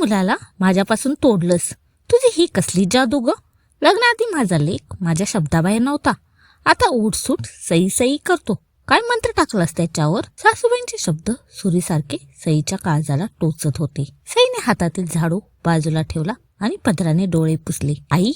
मुलाला माझ्यापासून तोडलंस. तुझी ही कसली जादू ग? लग्नाआधी माझा लेक माझ्या शब्दाबाहेर नव्हता. आता उठसूट सई सई करतो. काय मंत्र टाकलास त्याच्यावर? सासूबाईंचे शब्द सुरीसारखे सईच्या काळजाला टोचत होते. सईने हातातील झाडू बाजूला ठेवला आणि पदराने डोळे पुसले. आई,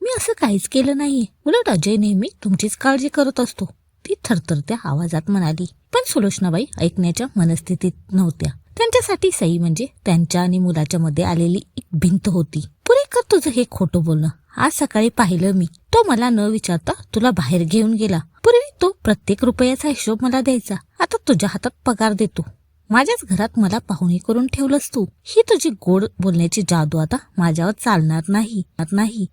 मी असं काहीच केलं नाहीये. उलट अजय नेहमी तुमचीच काळजी करत असतो, ती थरथरत्या आवाजात म्हणाली. पण सुलोचनाबाई ऐकण्याच्या मनस्थितीत नव्हत्या. त्यांच्यासाठी सई म्हणजे त्यांच्या आणि मुलाच्या मध्ये आलेली एक भिंत होती. पुरे कर तुझं हे खोटं बोलणं. आज सकाळी पाहिलं मी. तो मला न विचारता तुला बाहेर घेऊन गेला. पूर्वी तो प्रत्येक रुपयाचा हिशोब मला द्यायचा. आता तुझ्या हातात पगार देतो. माझ्याच घरात मला पाहुणी करून ठेवलंस तू. ही तुझी गोड बोलण्याची जादू आता माझ्यावर चालणार नाही.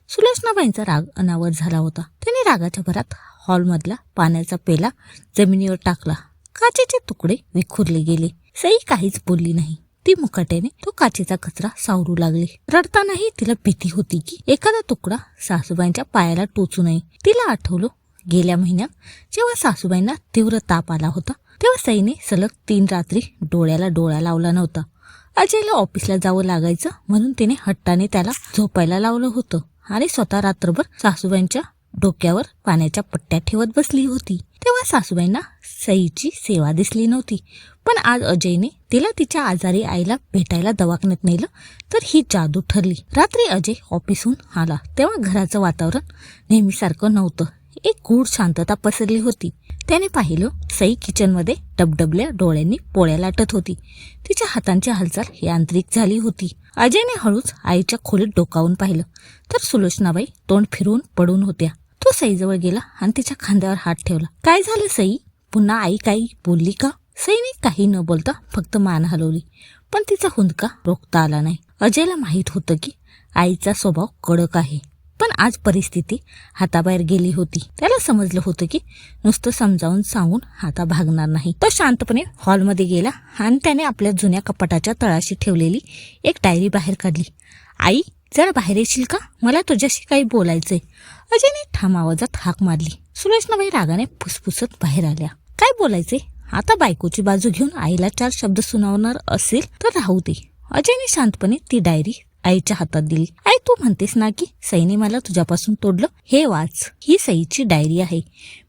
सुलोचनाबाईंचा राग अनावर झाला होता. त्याने रागाच्या भरात हॉलमधला पाण्याचा पेला जमिनीवर टाकला. काचेचे तुकडे विखुरले गेले. सई काहीच बोलली नाही. ती मुकाट्याने तो काचेचा कचरा सावरू लागली. रडतानाही तिला भीती होती की एखादा तुकडा सासूबाईंच्या पायाला टोचू नये. तिला आठवलं, गेल्या महिन्यात जेव्हा सासूबाईंना तीव्र ताप आला होता तेव्हा सईने सलग 3 रात्री डोळ्याला डोळा लावला नव्हता. अजयला ऑफिसला जावं लागायचं म्हणून तिने हट्टाने त्याला झोपायला लावलं होतं आणि स्वतः रात्रभर सासूबाईंच्या डोक्यावर पाण्याच्या पट्ट्या ठेवत बसली होती. तेव्हा सासूबाईंना सईची सेवा दिसली नव्हती. पण आज अजयने तिला तिच्या आजारी आईला भेटायला दवाखान्यात नेलं तर ही जादू ठरली. रात्री अजय ऑफिसहून आला तेव्हा घराचं वातावरण नेहमीसारखं नव्हतं. एक गूढ शांतता पसरली होती. त्याने पाहिलं, सई किचनमध्ये डबडबल्या डोळ्यांनी पोळ्या लाटत होती. तिच्या हातांची हालचाल यांत्रिक झाली होती. अजयने हळूच आईच्या खोलीत डोकावून पाहिलं तर सुलोचनाबाई तोंड फिरवून पडून होत्या. तो सईजवळ गेला आणि तिच्या खांद्यावर हात ठेवला. काय झालं सई? पुन्हा आई काही बोलली का? सईने काही न बोलता फक्त मान हलवली. पण तिचा हुंदका रोखता आला नाही. अजयला माहीत होतं की आईचा स्वभाव कडक आहे. पण आज परिस्थिती हाताबाहेर गेली होती. त्याला समजलं होतं की नुसतं समजावून सांगून आता भागणार नाही. तो शांतपणे हॉलमध्ये गेला आणि त्याने आपल्या जुन्या कपाटाच्या तळाशी ठेवलेली एक डायरी बाहेर काढली. आई, जरा बाहेर येशील का? मला तुझ्याशी काही बोलायचंय. अजयने ठाम आवाजात हाक मारली. सुलोचनाबाई रागाने फुसफुसत बाहेर आल्या. काय बोलायचे? आता बायकोची बाजू घेऊन आईला 4 शब्द सुनावणार असेल तर राहू दे. अजयने शांतपणे ती डायरी आईच्या हातात दिली. आई, तू म्हणतेस ना की सईने मला तुझ्यापासून तोडलं? हे वाच. ही सईची डायरी आहे.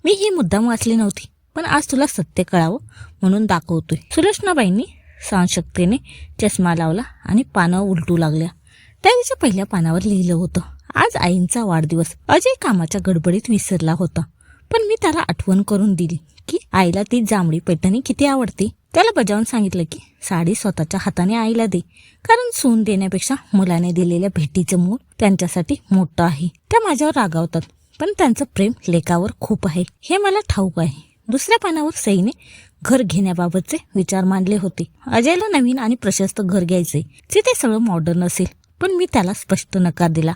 मी ही मुद्दाम वाचली नव्हती, पण आज तुला सत्य कळावं म्हणून दाखवतोय. सुलोचनाबाईंनी सहनशक्तीने चष्मा लावला आणि पानं उलटू लागल्या. डायरीच्या पहिल्या पानावर लिहिलं होतं, आज आईंचा वाढदिवस. अजय कामाच्या गडबडीत विसरला होता, पण मी त्याला आठवण करून दिली की आईला ती जांभळी पैठणी किती आवडते. त्याला बजावून सांगितलं की साडी स्वतःच्या हाताने आईला दे, कारण सून देण्यापेक्षा मुलाने दिलेल्या भेटीचं मूळ त्यांच्यासाठी मोठं आहे. त्या माझ्यावर रागावतात, पण त्यांचं प्रेम लेकावर खूप आहे हे मला ठाऊक आहे. दुसऱ्या पानावर सईने घर घेण्याबाबतचे विचार मांडले होते. अजयला नवीन आणि प्रशस्त घर घ्यायचे, जिथे सगळं मॉडर्न असेल. पण मी त्याला स्पष्ट नकार दिला.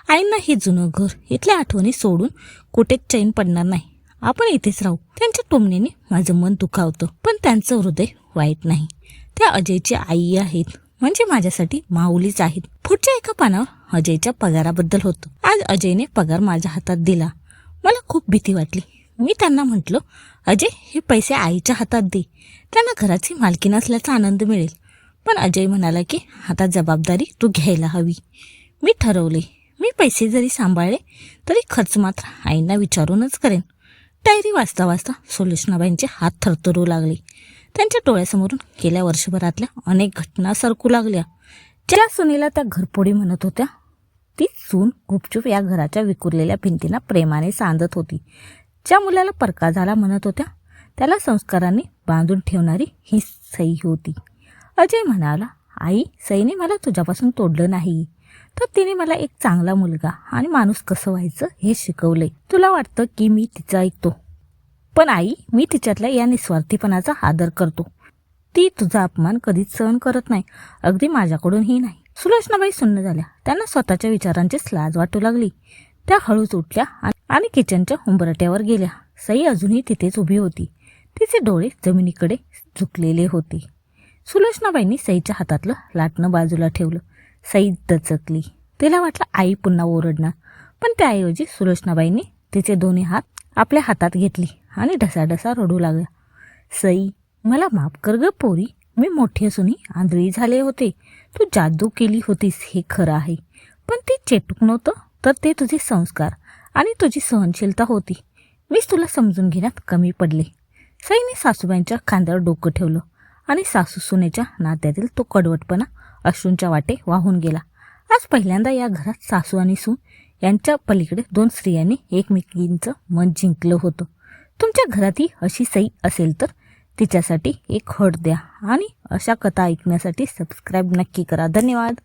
आईंना हे जुनं घर, इथल्या आठवणी सोडून कुठेच चैन पडणार नाही. आपण इथेच राहू. त्यांच्या टोमण्याने माझं मन दुखावतं, पण त्यांचं हृदय वाईट नाही. त्या अजयची आई आहेत, म्हणजे माझ्यासाठी माऊलीच आहेत. पुढच्या एका पानावर अजयच्या पगाराबद्दल होतं. आज अजयने पगार माझ्या हातात दिला. मला खूप भीती वाटली. मी त्यांना म्हटलं, अजय, हे पैसे आईच्या हातात दे. त्यांना घराची मालकी नसल्याचा आनंद मिळेल. पण अजय म्हणाला की आता जबाबदारी तू घ्यायला हवी. मी ठरवले, मी पैसे जरी सांभाळले तरी खर्च मात्र आईंना विचारूनच करेन. डायरी वाचता वाचता सुलोचनाबाईंचे हात थरथरू लागले. त्यांच्या डोळ्यासमोरून गेल्या वर्षभरातल्या अनेक घटना सरकू लागल्या. ज्या सुनीला त्या घरपोडी म्हणत होत्या, ती सून गुपचूप या घराच्या विखुरलेल्या भिंतींना प्रेमाने सांधत होती. ज्या मुलाला परका झाला म्हणत होत्या, त्याला संस्कारांनी बांधून ठेवणारी ही सई होती. अजय म्हणाला, आई, सईने मला तुझ्यापासून तोडलं नाही, तर तिने मला एक चांगला मुलगा आणि माणूस कसं व्हायचं हे शिकवलंय. तुला वाटतं की मी तिचं ऐकतो, पण आई, मी तिच्यातल्या या निस्वार्थीपणाचा आदर करतो. ती तुझा अपमान कधीच सहन करत नाही, अगदी माझ्याकडूनही नाही. सुलोचनाबाई सुन्न झाल्या. त्यांना स्वतःच्या विचारांचीच लाज वाटू लागली. त्या हळूच उठल्या आणि किचनच्या उंबरट्यावर गेल्या. सई अजूनही तिथेच उभी होती. तिचे डोळे जमिनीकडे झुकलेले होते. सुलोचनाबाईंनी सईच्या हातातलं लाटणं बाजूला ठेवलं. सई दचकली. तिला वाटलं आई पुन्हा ओरडणार, पण त्याऐवजी सुलोचनाबाईंनी तिचे दोन्ही हात आपल्या हातात घेतली आणि ढसाढसा रडू लागल्या. सई, मला माफ कर ग पोरी. मी मोठी असूनही आंधळी झाले होते. तू जादू केली होतीस हे खरं आहे, पण ते चेटूक नव्हतं, तर ते तुझे संस्कार आणि तुझी सहनशीलता होती. मीच तुला समजून घेण्यात कमी पडले. सईने सासूबाईंच्या खांद्यावर डोकं ठेवलं आणि सासू सुनेच्या नात्यातील तो कडवटपणा अश्रूंच्या वाटे वाहून गेला. आज पहिल्यांदा या घरात सासू आणि सून यांच्या पलीकडे दोन स्त्रियांनी एकमेकींचं मन जिंकलं होतं. तुमच्या घरातही अशी सई असेल तर तिच्यासाठी एक हट द्या आणि अशा कथा ऐकण्यासाठी सबस्क्राईब नक्की करा. धन्यवाद.